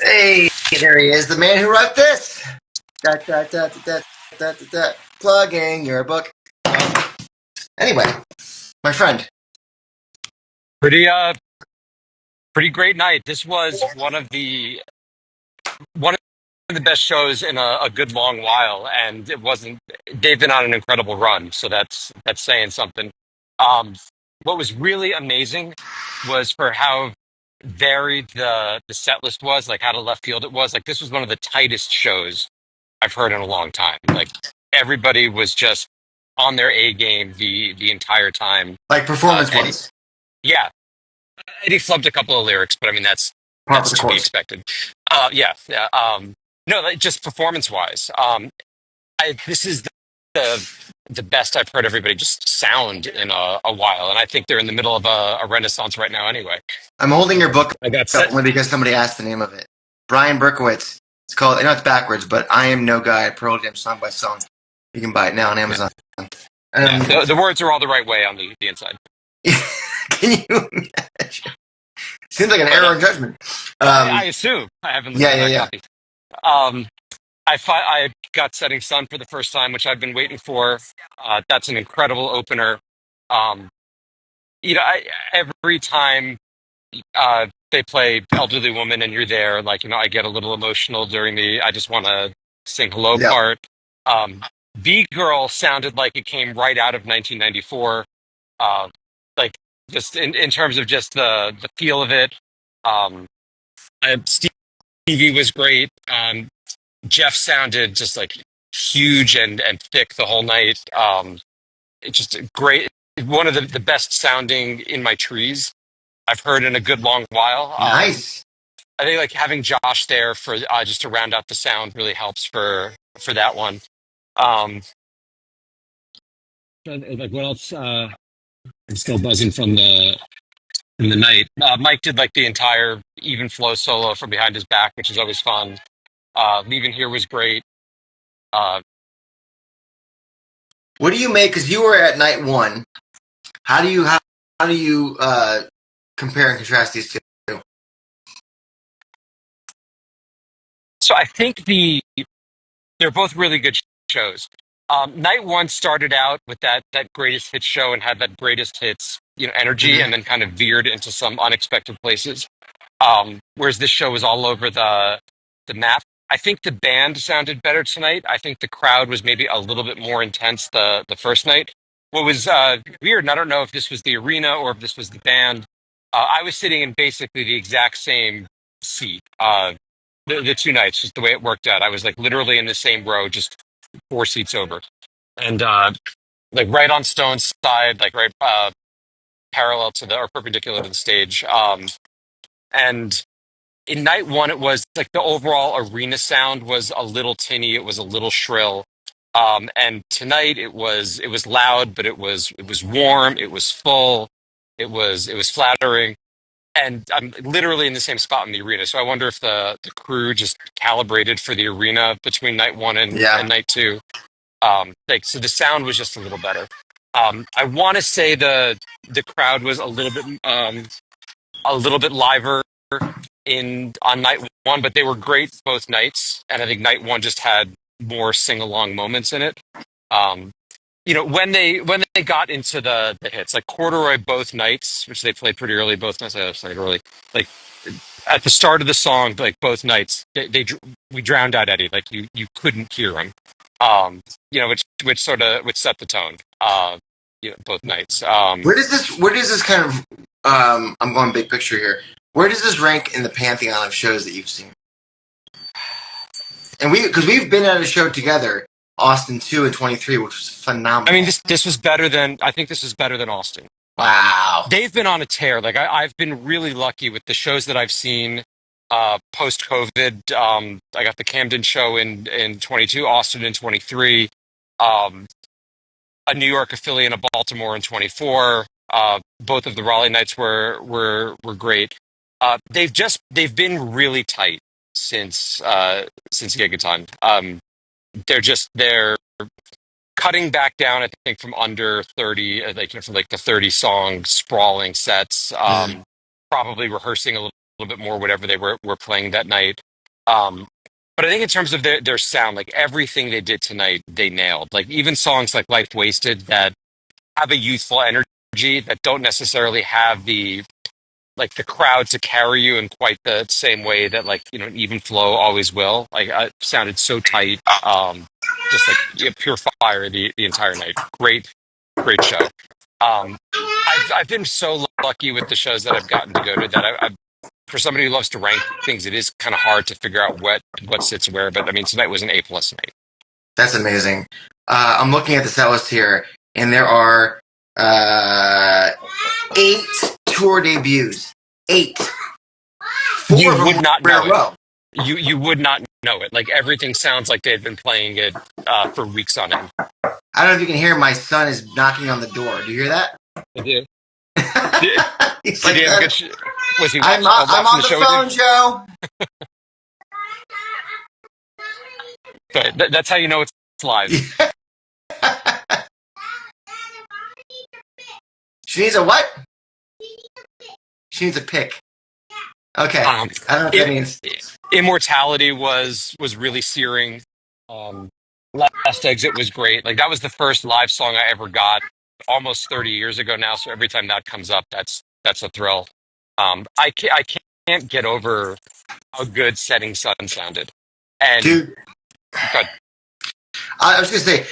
Hey, there he is, the man who wrote this. Da, da, da, da, da, da, da, da. Plugging your book. Anyway, my friend. Pretty pretty great night. This was one of the best shows in a good long while, and it wasn't. They've been on an incredible run, so that's saying something. Um, what was really amazing was for how varied the set list was, like how to left field it was. Like this was one of the tightest shows I've heard in a long time. Like everybody was just on their A game the entire time. Like performance Eddie, wise. yeah, Eddie flubbed a couple of lyrics, but I mean Par for that's the to be course. expected. Yeah, yeah. No, like, just performance wise, this is the the best I've heard everybody just sound in a while, and I think they're in the middle of a renaissance right now. Anyway, I'm holding your book I got up set. only because somebody asked the name of it. Brian Berkowitz. It's called, I know it's backwards, but I Am No Guy, Pearl Jam song by song. You can buy it now on Yeah, Amazon. yeah. Um, The words are all the right way on the inside, can you imagine? Seems like an but error in judgment. I assume I haven't looked Yeah, at yeah, that yeah. copy. Um, I got Setting Sun for the first time, which I've been waiting for. That's an incredible opener. Um, every time they play Elderly Woman and you're there, like, I get a little emotional during the I just want to sing hello Yep. part. Um, V Girl sounded like it came right out of 1994. Uh, like, just in terms of just the feel of it. Um, Stevie was great. Jeff sounded just like huge and thick the whole night. It's just great. One of the best sounding In My Trees I've heard in a good long while. Nice. I think like having Josh there for just to round out the sound really helps for that one. Um, like what else? I'm still buzzing from the night. Mike did like the entire even flow solo from behind his back, which is always fun. Leaving Here was great. Uh, What do you make? Because you were at night one. How do you compare and contrast these two? so I think they're both really good shows. Night one started out with that greatest hits show and had that greatest hits energy, Hmm. and then kind of veered into some unexpected places. Whereas this show was all over the map. I think the band sounded better tonight. I think the crowd was maybe a little bit more intense the first night. What was weird, and I don't know if this was the arena or if this was the band. I was sitting in basically the exact same seat. The two nights, just the way it worked out. I was like literally in the same row, just four seats over, and like right on Stone's side, like right parallel to the or perpendicular to the stage. And in night one, it was like the overall arena sound was a little tinny. It was a little shrill. And tonight it was loud, but it was warm. It was full. It was flattering. And I'm literally in the same spot in the arena. So I wonder if the crew just calibrated for the arena between night one and Yeah. night two. Like so the sound was just a little better. I want to say the crowd was a little bit liver in on night one, but they were great both nights. And I think night one just had more sing along moments in it. Um, when they got into the hits, like Corduroy both nights, which they played pretty early both nights. I played early, like at the start of the song, like both nights, we drowned out Eddie. Like you couldn't hear him. Which sort of which set the tone. Both nights. Where does this kind of I'm going big picture here. Where does this rank in the pantheon of shows that you've seen? And we've been at a show together, Austin 2 and 23, which was I mean, phenomenal. this was better than I think this was better than Austin. Wow. They've been on a tear. Like I've been really lucky with the shows that I've seen post COVID. I got the Camden show in 22, Austin in 23, um, a New York, a Philly, and a Baltimore in 24. Both of the Raleigh nights were great. They've been really tight since Gigaton. They're cutting back down, I think, from under 30, from like the 30 song sprawling sets, Mm. probably rehearsing a little bit more, whatever they were playing that night. But I think in terms of their sound, like everything they did tonight, they nailed. Like even songs like "Life Wasted" that have a youthful energy that don't necessarily have the crowd to carry you in quite the same way that an even flow always will. Like it sounded so tight, just like pure fire the entire night. Great show. Um, I've been so lucky with the shows that I've gotten to go to that I for somebody who loves to rank things, it is kind of hard to figure out what sits where. But I mean, tonight was an A+ night. That's amazing. I'm looking at the set list here, and there are 8 tour debuts. 8. 4 You of them would not were in know a it. row. You would not know it. Like everything sounds like they've been playing it for weeks on end. I don't know if you can hear. My son is knocking on the door. Do you hear that? I did. Did, He's did like, he have a good? Was he I'm watching on the the show with you? phone, Joe. Okay, that's how you know it's live. She needs a what? She needs a pick. Okay. Um, I don't know what that means. Immortality was really searing. Last Exit was great. Like that was the first live song I ever got almost 30 years ago now. So every time that comes up, that's a thrill. I can't get over how good Setting Sun sounded. And Dude, good. I was going to say,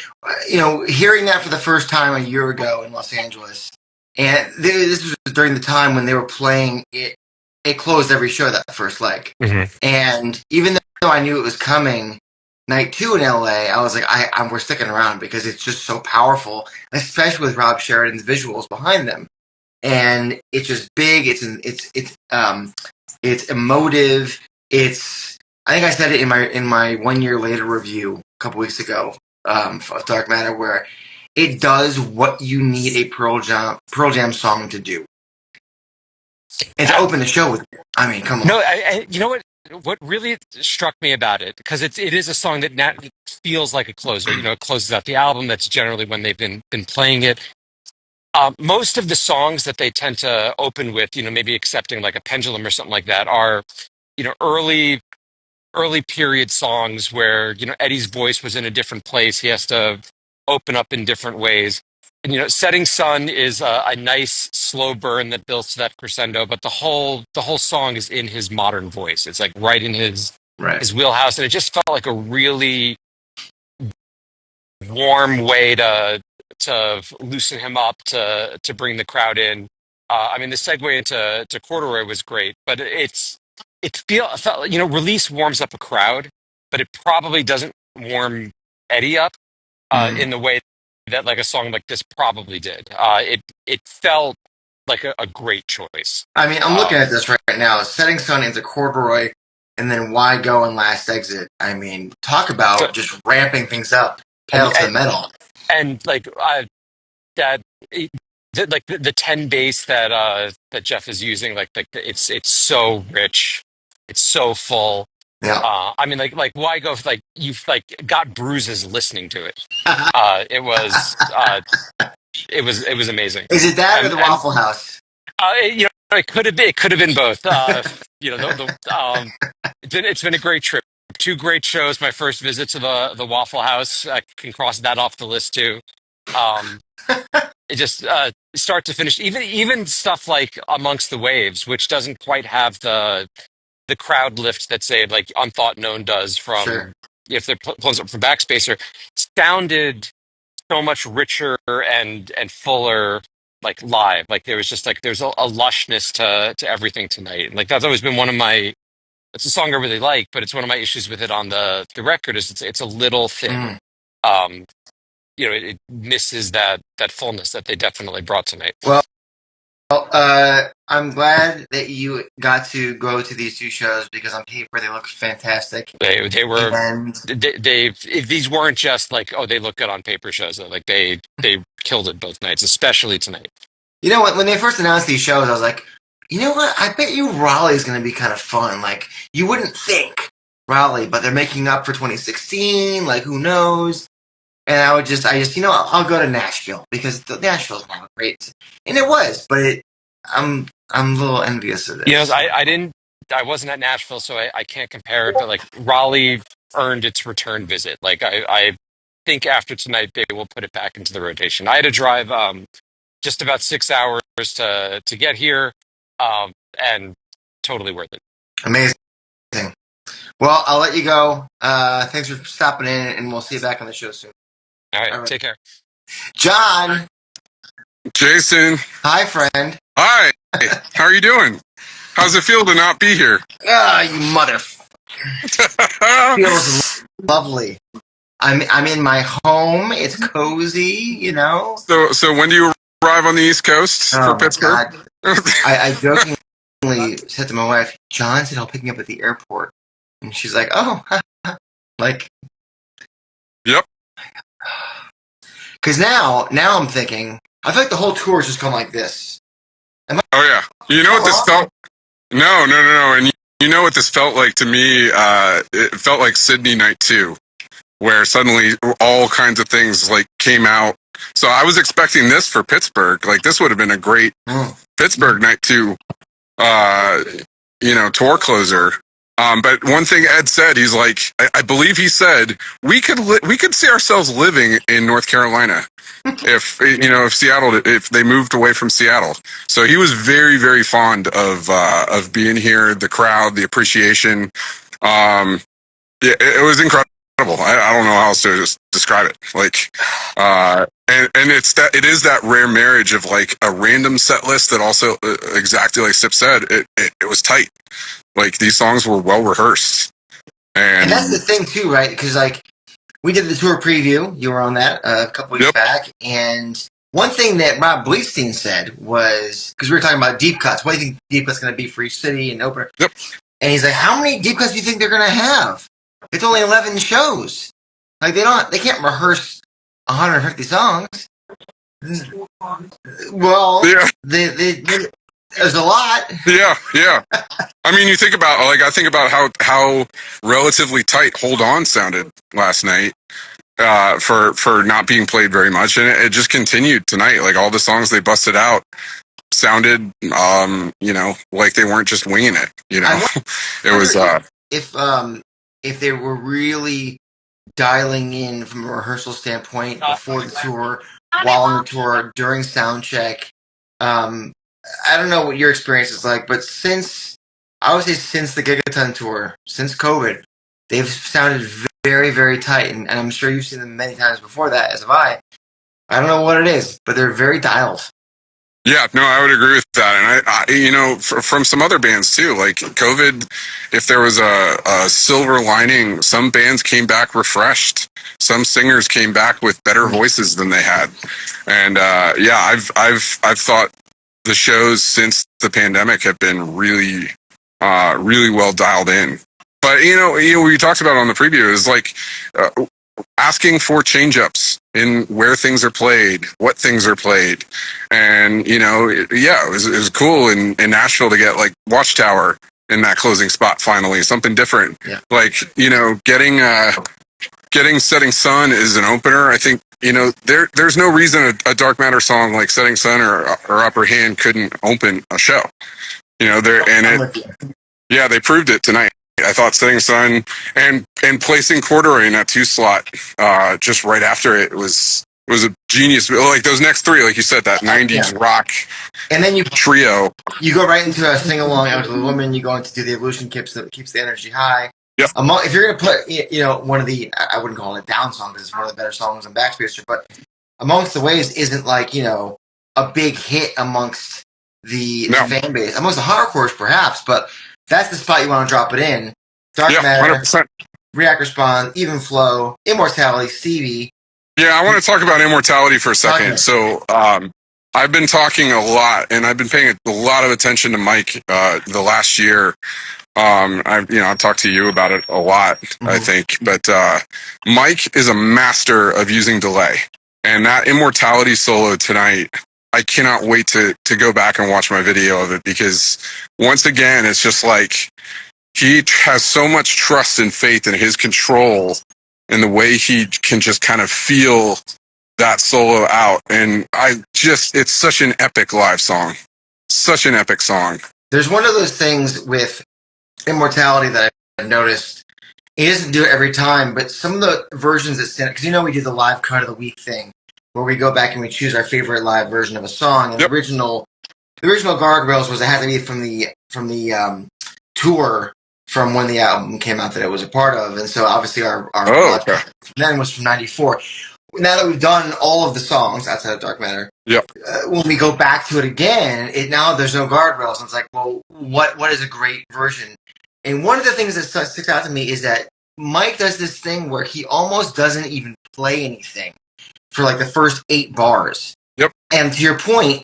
hearing that for the first time a year ago in Los Angeles, and this was during the time when they were playing it. It closed every show that first leg, and even though I knew it was coming, night 2 in LA, I was like, we're sticking around because it's just so powerful, especially with Rob Sheridan's visuals behind them, and it's just big. It's emotive. I think I said it in my 1 year later review a couple weeks ago, for Dark Matter, where it does what you need a Pearl Jam song to do, and to open the show with. I mean, come on. No, you know what really struck me about it, because it is a song that feels like a closer. It closes out the album. That's generally when they've been playing it. Most of the songs that they tend to open with, maybe accepting like a Pendulum or something like that, are early period songs where Eddie's voice was in a different place. He has to open up in different ways. And Setting Sun is a nice slow burn that builds to that crescendo, but the whole song is in his modern voice. It's like right in his wheelhouse, and it just felt like a really warm way to loosen him up, to bring the crowd in. I mean, the segue into Corduroy was great, but felt Release warms up a crowd, but it probably doesn't warm Eddie up in the way that like a song like this probably did. It felt like a great choice. I mean, I'm looking at this right now. Setting Sun into Corduroy, and then Why Go and Last Exit. I mean, talk about just ramping things up, pedal to the metal. And like that, the 10 bass that Jeff is using, it's so rich, it's so full. Yeah. I mean, like Why Go? Like you've got bruises listening to it. It was it was amazing. Is it that or the Waffle House? It could have been both. It's been a great trip. 2 great shows. My first visit to the Waffle House. I can cross that off the list too. It just start to finish. Even stuff like Amongst the Waves, which doesn't quite have the crowd lift that say like Unthought Known does from if they're pulling up from Backspacer, sounded so much richer and fuller like live. Like there was just like there's a lushness to everything tonight. And like that's always been one of my. It's a song I really like, but it's one of my issues with it on the record is it's a little thin. It misses that fullness that they definitely brought tonight. Well, I'm glad that you got to go to these 2 shows because on paper they look fantastic. They were and these weren't just like they look good on paper shows. Like they killed it both nights, especially tonight. You know what? When they first announced these shows, I was like, you know what? I bet you Raleigh's going to be kind of fun. Like you wouldn't think Raleigh, but they're making up for 2016. Like who knows? And I just, I'll go to Nashville because Nashville's not great, and it was, but I'm a little envious of this. I didn't I wasn't at Nashville, so I can't compare it. But like Raleigh earned its return visit. Like I think after tonight they will put it back into the rotation. I had to drive just about 6 hours to get here, and totally worth it. Amazing. Well, I'll let you go. Thanks for stopping in, and we'll see you back on the show soon. All right, All right. take care. John. Jason. Hi, friend. Hi. How are you doing? How's it feel to not be here? You mother. Feels lovely. I'm in my home. It's cozy, you know. So when do you arrive on the East Coast for Pittsburgh? I jokingly said to my wife, John said he'll pick me up at the airport. And she's like, oh, like. Yep. Because now I'm thinking, I feel like the whole tour has just gone like this. Oh, yeah. You know what this felt? No. And you know what this felt like to me? It felt like Sydney Night 2, where suddenly all kinds of things like came out. So I was expecting this for Pittsburgh. Like this would have been a great Pittsburgh Night 2, tour closer. But one thing Ed said, he's like, I believe he said we could see ourselves living in North Carolina if they moved away from Seattle. So he was very, very fond of being here, the crowd, the appreciation. It was incredible. I don't know how else to just describe it. Like, and it is that rare marriage of like a random set list that also exactly like Sip said, it was tight. Like these songs were well rehearsed, and that's the thing too, right? Because like we did the tour preview, you were on that a couple weeks back, and one thing that Rob Bleestein said was because we were talking about deep cuts. What do you think deep cuts going to be for each city and opener? Yep. And he's like, "How many deep cuts do you think they're going to have? It's only 11 shows. Like they can't rehearse 150 songs. Well, there's a lot. Yeah. I mean, I think about how relatively tight "Hold On" sounded last night for not being played very much, and it just continued tonight. Like all the songs they busted out sounded, like they weren't just winging it. You know, it was. If they were really dialing in from a rehearsal standpoint before the tour, while on the tour, during sound check. I don't know what your experience is like, but since the Gigaton tour, since COVID, they've sounded very, very tight, and I'm sure you've seen them many times before that, as have I. I don't know what it is, but they're very dialed. Yeah, no, I would agree with that. And I from some other bands too, like COVID, if there was a silver lining, some bands came back refreshed. Some singers came back with better voices than they had. And I've thought the shows since the pandemic have been really, really well dialed in. But we talked about on the preview is like asking for change-ups in where things are played, what things are played. And, it was cool in Nashville to get like Watchtower in that closing spot finally, something different. Yeah. Like, getting Setting Sun as an opener, I think, there's no reason a Dark Matter song like Setting Sun or Upper Hand couldn't open a show. They proved it tonight. I thought Setting Sun and placing Corduroy in that 2 slot just right after it was a genius. Like those next 3, like you said, that 90s rock and then trio. You go right into a sing along out with a woman. You go into the Evolution keeps the energy high. Yep. If you're going to put, one of the, I wouldn't call it a down song because it's one of the better songs on Backspacer, but Amongst the Waves isn't like, a big hit amongst the fan base. Amongst the hardcores, perhaps, but that's the spot you want to drop it in. Dark Matter, 100%. React Respond, Even Flow, Immortality, Stevie. Yeah, I want to talk about Immortality for a second. Okay. So, I've been talking a lot, and I've been paying a lot of attention to Mike the last year. I've talked to you about it a lot, I think. But Mike is a master of using delay. And that Immortality solo tonight, I cannot wait to go back and watch my video of it because once again, it's just like he has so much trust and faith in his control and the way he can just kind of feel that solo out. And it's such an epic live song. Such an epic song. There's one of those things with immortality that I've noticed. He doesn't do it every time, but some of the versions that stand, because we do the live cut of the week thing, where we go back and we choose our favorite live version of a song. And Yep. the original Guardrails was it had to be from the tour from when the album came out that it was a part of, and so obviously our live cut then was from '94. Now that we've done all of the songs outside of Dark Matter, Yep. When we go back to it again, now there's no guardrails, and it's like, well, what is a great version? And one of the things that sticks out to me is that Mike does this thing where he almost doesn't even play anything for like the first 8 bars. Yep. And to your point,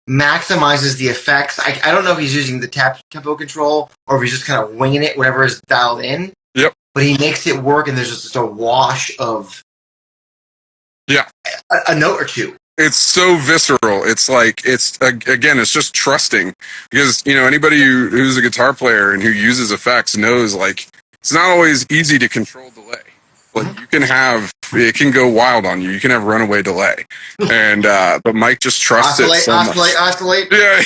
maximizes the effects. I don't know if he's using the tempo control or if he's just kind of winging it, whatever is dialed in. Yep. But he makes it work, and there's just a wash of a note or two. It's so visceral. It's like, it's just trusting, because, anybody who's a guitar player and who uses effects knows, like, it's not always easy to control delay. Like, it can go wild on you. You can have runaway delay. And, but Mike just trusts it so much. Oscillate. Yeah,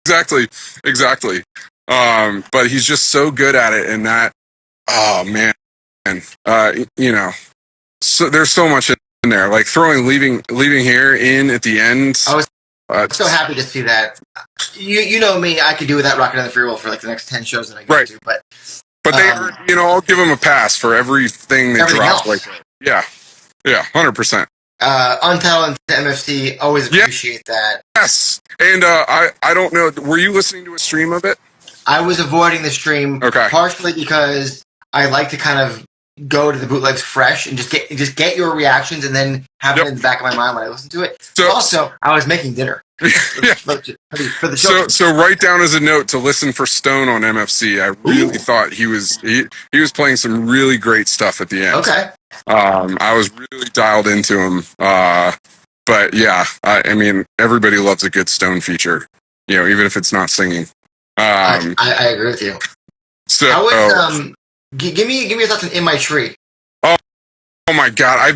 exactly. But he's just so good at it, and that, oh man, so there's so much in there, like throwing leaving here in at the end. I was so happy to see that. You know me, I could do without Rockin' on the Free Will for like the next 10 shows that I go to, but they I'll give them a pass for everything they drop. Like, yeah, 100%. Untitled and MFC, always appreciate that. Yes, and I don't know, were you listening to a stream of it? I was avoiding the stream, partially because I like to kind of go to the bootlegs fresh and just get your reactions, and then have it in the back of my mind when I listen to it. So, also, I was making dinner. For the show. So write down as a note to listen for Stone on MFC. I really thought he was playing some really great stuff at the end. Okay. I was really dialed into him. But yeah, I mean, everybody loves a good Stone feature, even if it's not singing. I agree with you. So, give me your thoughts on In My Tree. Oh my God, I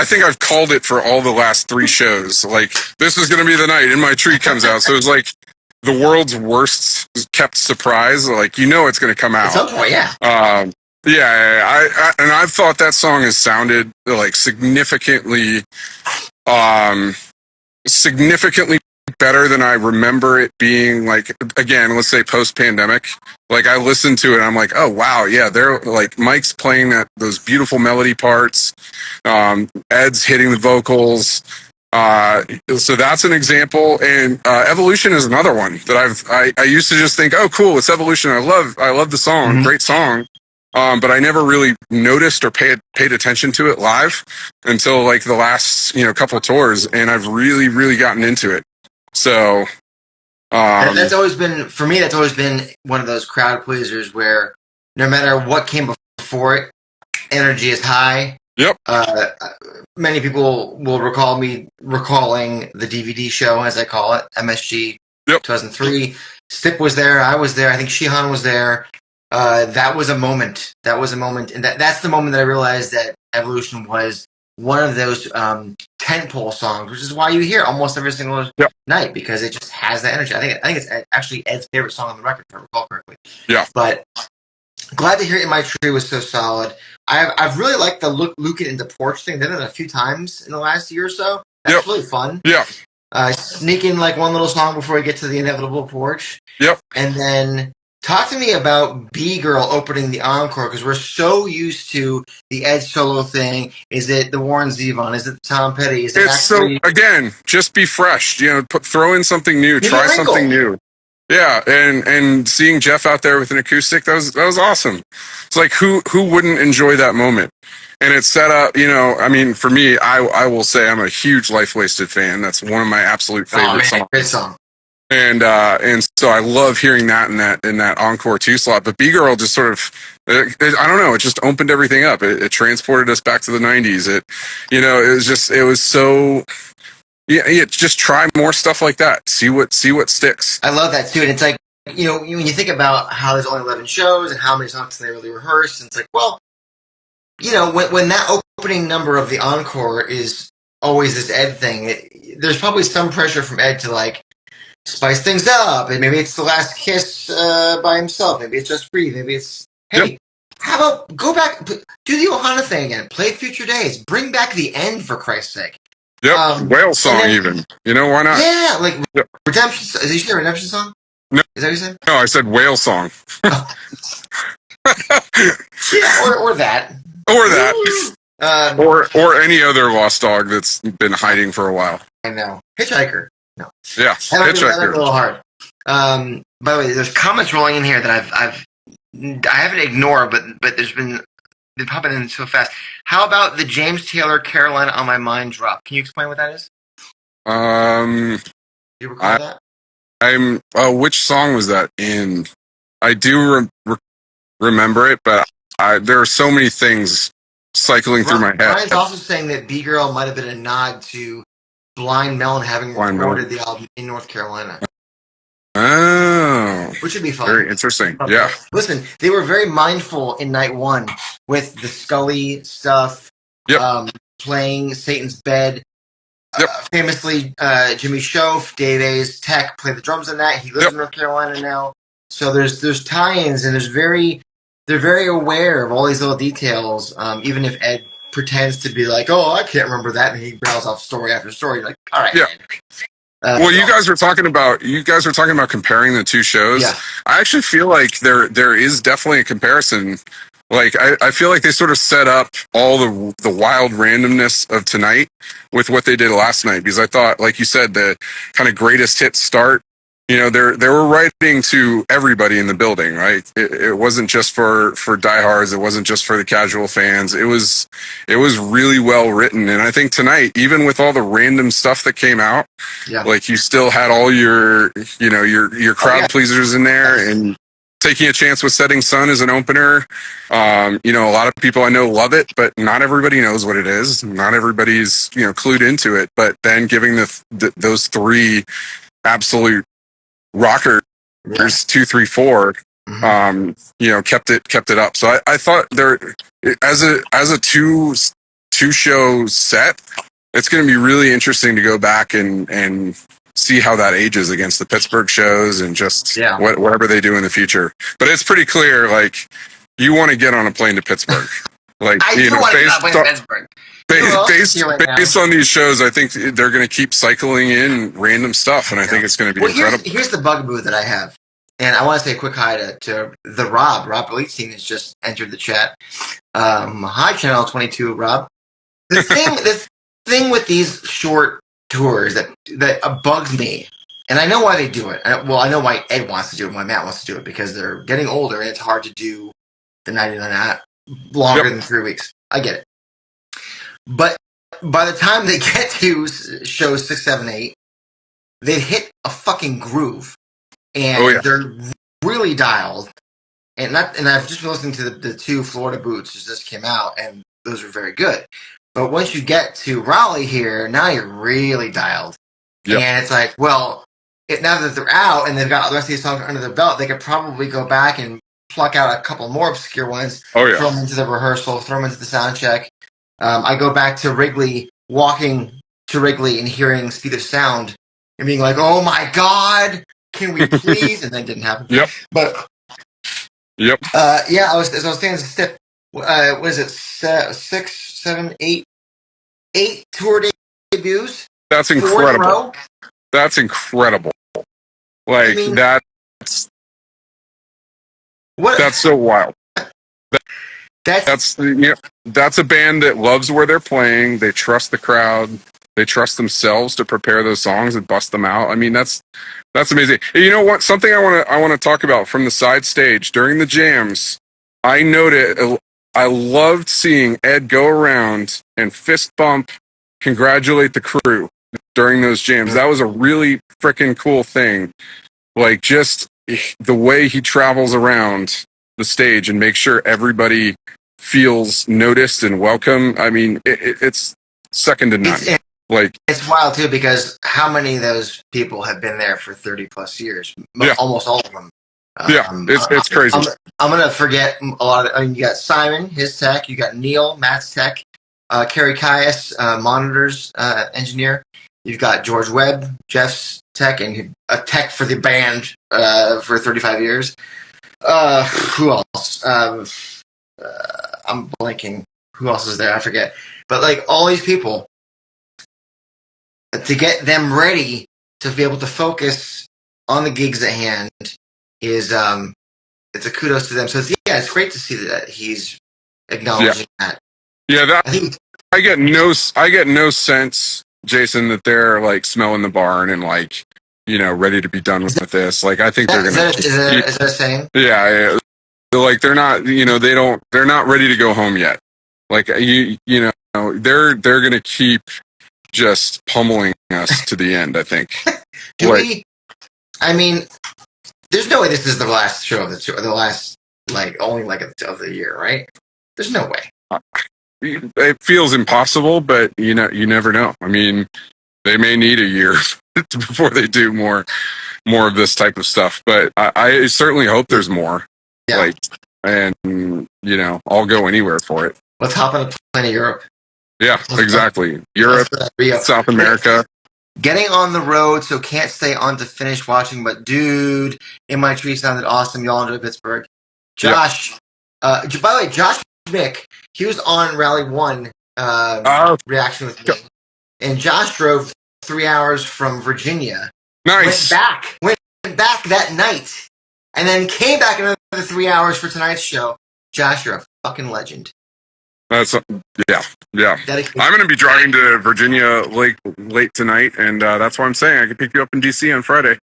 think I've called it for all the last 3 shows. Like, this is going to be the night In My Tree comes out. So it's like the world's worst kept surprise. Like, it's going to come out. At some point, yeah. And I've thought that song has sounded like significantly better than I remember it being, like, again, let's say post-pandemic. Like, I listened to it and I'm like, oh wow, yeah, they're like, Mike's playing those beautiful melody parts, Ed's hitting the vocals, so that's an example. And Evolution is another one that I used to just think, oh cool, it's Evolution, I love the song, great song. But I never really noticed or paid attention to it live until like the last couple tours, and I've really, really gotten into it. So that's always been, for me, that's always been one of those crowd pleasers where no matter what came before it, energy is high. Yep. Many people will recall me recalling the DVD show, as I call it, MSG 2003. Stip was there, I was there, I think Shihan was there. That was a moment. And that's the moment that I realized that Evolution was one of those tentpole songs, which is why you hear almost every single night, because it just has that energy. I think it's actually Ed's favorite song on the record, if I recall correctly. Yeah. But glad to hear In My Tree was so solid. I've really liked the Luke It into Porch thing. They did it a few times in the last year or so. That's really fun. Yeah. Sneak in like one little song before we get to the inevitable Porch. Yep. And then talk to me about B-Girl opening the Encore, because we're so used to the Ed solo thing. Is it the Warren Zevon? Is it Tom Petty? Is it again, just be fresh. Throw in something new. Try something new. Yeah, and seeing Jeff out there with an acoustic, that was awesome. It's like, who wouldn't enjoy that moment? And it's set up, I mean, for me, I will say I'm a huge Life Wasted fan. That's one of my absolute favorite songs. Great song. And so I love hearing that in that Encore 2 slot. But B-Girl just sort of, I don't know, it just opened everything up. It transported us back to the 90s. It was so, just try more stuff like that. See what sticks. I love that too. And it's like, when you think about how there's only 11 shows and how many songs can they really rehearse, and it's like, well, when that opening number of the Encore is always this Ed thing, there's probably some pressure from Ed to like, spice things up, and maybe it's The Last Kiss by himself. Maybe it's Just Breathe. Maybe it's hey. Yep. How about go back, do the Ohana thing again? Play Future Days. Bring back the end for Christ's sake. Yep. Whale song, then, even. You know, why not? Yeah, like Yep. Redemption. Is he a Redemption song? No. Is that what you said? No, I said whale song. Oh. Yeah, or that. Or that. Or any other lost dog that's been hiding for a while. I know. Hitchhiker. No. Yeah, That might be Hitchhiker. a little hard. By the way, there's comments rolling in here that I haven't ignored, but they're popping in so fast. How about the James Taylor "Carolina on My Mind" drop? Can you explain what that is? Do you recall that? Which song was that in? I do remember it, but there are so many things cycling through my head. Brian's also saying that B Girl might have been a nod to Blind Melon having recorded the album in North Carolina. Oh, which would be fun. Very interesting. Yeah. Listen, they were very mindful in night one with the Scully stuff. Yep. Playing Satan's Bed. Yep. Famously, Jimmy Shoaf, Dave A's Tech played the drums in that. He lives in North Carolina now. So there's tie-ins, and they're very aware of all these little details. Even if Ed pretends to be like, "Oh, I can't remember that," and he rattles off story after story. You're like, all right. Yeah. Well, you guys were talking about comparing the two shows. Yeah. I actually feel like there is definitely a comparison. Like I feel like they sort of set up all the wild randomness of tonight with what they did last night, because I thought, like you said, the kind of greatest hit start. You know, they were writing to everybody in the building, right? It wasn't just for diehards. It wasn't just for the casual fans. It was really well written. And I think tonight, even with all the random stuff that came out, like you still had all your crowd pleasers in there, and taking a chance with Setting Sun as an opener. A lot of people I know love it, but not everybody knows what it is. Not everybody's clued into it. But then giving those three absolute rockers, 2, 3, 4, kept it up. So I thought there, as a two show set, it's going to be really interesting to go back and see how that ages against the Pittsburgh shows and just whatever they do in the future. But it's pretty clear, like, you want to get on a plane to Pittsburgh. Like, I do want to get on a plane to Pittsburgh. Based on these shows, I think they're going to keep cycling in random stuff, and I think it's going to be incredible. Here's the bugaboo that I have, and I want to say a quick hi to the Rob. Rob Elitstein has just entered the chat. Hi, Channel 22, Rob. The thing with these short tours that bugs me, and I know why they do it. I know why Ed wants to do it, and why Matt wants to do it, because they're getting older, and it's hard to do the 99 longer than 3 weeks. I get it. But by the time they get to shows 6, 7, 8, they've hit a fucking groove, and they're really dialed. And I've just been listening to the 2 Florida boots that just came out, and those are very good. But once you get to Raleigh here, now you're really dialed. Yep. And it's like, well, now that they're out and they've got the rest of these songs under their belt, they could probably go back and pluck out a couple more obscure ones, throw them into the rehearsal, throw them into the sound check. I go back to Wrigley, walking to Wrigley and hearing Speed of Sound and being like, "Oh my God, can we please?" And then it didn't happen. Yep. But I was saying, step. What is it? 6, 7, 8 tour debuts. That's incredible. That's incredible. Like, that's so wild. That's a band that loves where they're playing. They trust the crowd. They trust themselves to prepare those songs and bust them out. I mean, that's amazing. You know what? Something I want to talk about from the side stage during the jams. I noted. I loved seeing Ed go around and fist bump, congratulate the crew during those jams. That was a really freaking cool thing. Like, just the way he travels around the stage and makes sure everybody feels noticed and welcome. I mean, it's second to none. It's wild too, because how many of those people have been there for 30 plus years? Almost all of them. It's crazy. I'm gonna forget a lot of. I mean, you got Simon, his tech. You got Neil, Matt's tech. Kerry Caius, monitors engineer. You've got George Webb, Jeff's tech, and a tech for the band for 35 years. Who else? I'm blanking. Who else is there? I forget. But like all these people, to get them ready to be able to focus on the gigs at hand is it's a kudos to them. So it's great to see that he's acknowledging that. Yeah, I get no sense, Jason, that they're like smelling the barn and like ready to be done with this. Like I think they're gonna. Is that a saying? Yeah. Like they're not, they're not ready to go home yet. Like they're gonna keep just pummeling us to the end. I think. I mean, there's no way this is the last show of the last only leg of the year, right? There's no way. It feels impossible, but you never know. I mean, they may need a year before they do more of this type of stuff. But I certainly hope there's more. Yeah. And I'll go anywhere for it. Let's hop on a plane to Europe. Yeah, exactly. Europe, South America. Getting on the road, so can't stay on to finish watching. But dude, In My Tree sounded awesome. Y'all enjoy Pittsburgh. Josh, by the way, Josh Mick, he was on Raleigh 1 reaction with me. And Josh drove 3 hours from Virginia. Nice. Went back that night. And then came back another 3 hours for tonight's show. Josh, you're a fucking legend. That's yeah. I'm going to be driving to Virginia late tonight, and that's why I'm saying I can pick you up in DC on Friday.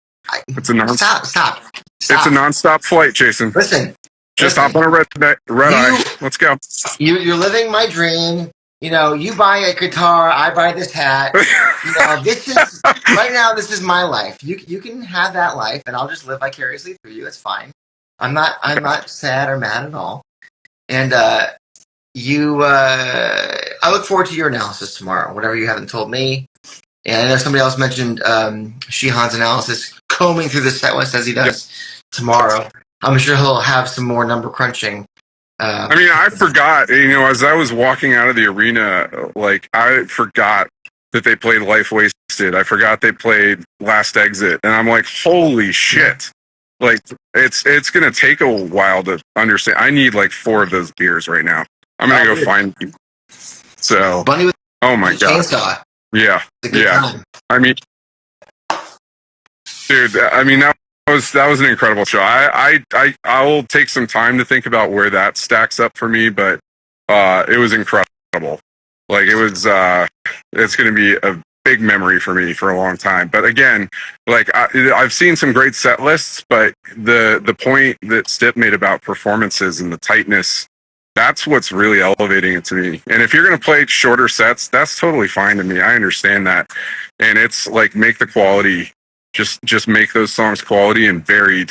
It's a Stop. It's a nonstop flight, Jason. Just hop on a red eye. Let's go. You're living my dream. You buy a guitar, I buy this hat. This is right now. This is my life. You can have that life, and I'll just live vicariously through you. It's fine. I'm not sad or mad at all. And I look forward to your analysis tomorrow. Whatever you haven't told me. And I know somebody else mentioned Sheehan's analysis, combing through the set list as he does tomorrow. I'm sure he'll have some more number crunching. I forgot, as I was walking out of the arena, I forgot that they played Life Wasted. I forgot they played Last Exit. And I'm like, holy shit. It's going to take a while to understand. I need 4 of those beers right now. I'm going to go find them. So, Bunny with oh my God. Chainsaw. Yeah. Time. Dude, that was an incredible show. I will take some time to think about where that stacks up for me, but it was incredible. It's going to be a big memory for me for a long time. But again, I've seen some great set lists, but the point that Stipp made about performances and the tightness, that's what's really elevating it to me. And if you're going to play shorter sets, that's totally fine to me. I understand that. And it's make the quality. Just make those songs quality and varied.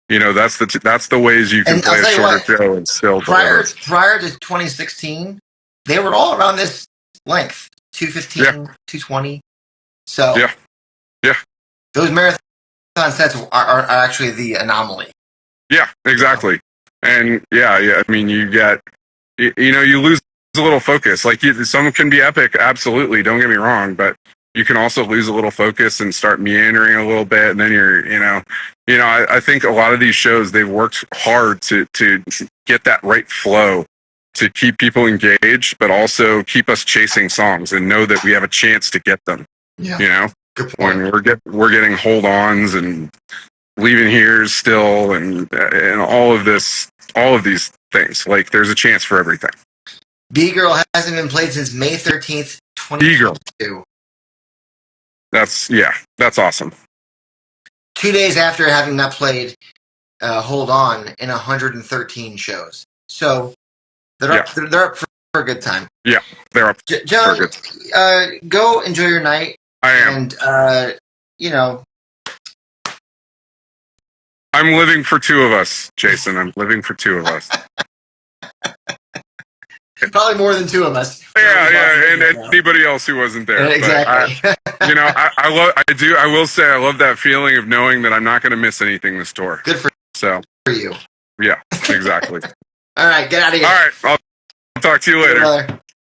That's the ways you can play a shorter show and still prior to 2016, they were all around this length, 215, 220. So yeah, those marathon sets are actually the anomaly. Yeah, exactly. And yeah. I mean, you lose a little focus. Some can be epic, absolutely. Don't get me wrong, but you can also lose a little focus and start meandering a little bit, and then I think a lot of these shows, they've worked hard to get that right flow to keep people engaged, but also keep us chasing songs and know that we have a chance to get them. Yeah. When we're getting hold-ons and leaving here still, and all of these things. There's a chance for everything. B-Girl hasn't been played since May 13th, 2022. That's awesome. 2 days after having not played Hold On in 113 shows. So they're up for a good time. Yeah, they're up John, for a good time. Go enjoy your night. I am. And, I'm living for 2 of us, Jason. I'm living for 2 of us. Probably more than 2 of us. Yeah, and anybody else who wasn't there. Exactly. But I will say I love that feeling of knowing that I'm not going to miss anything this tour. Good for you. Yeah, exactly. All right, get out of here. All right, I'll talk to you later.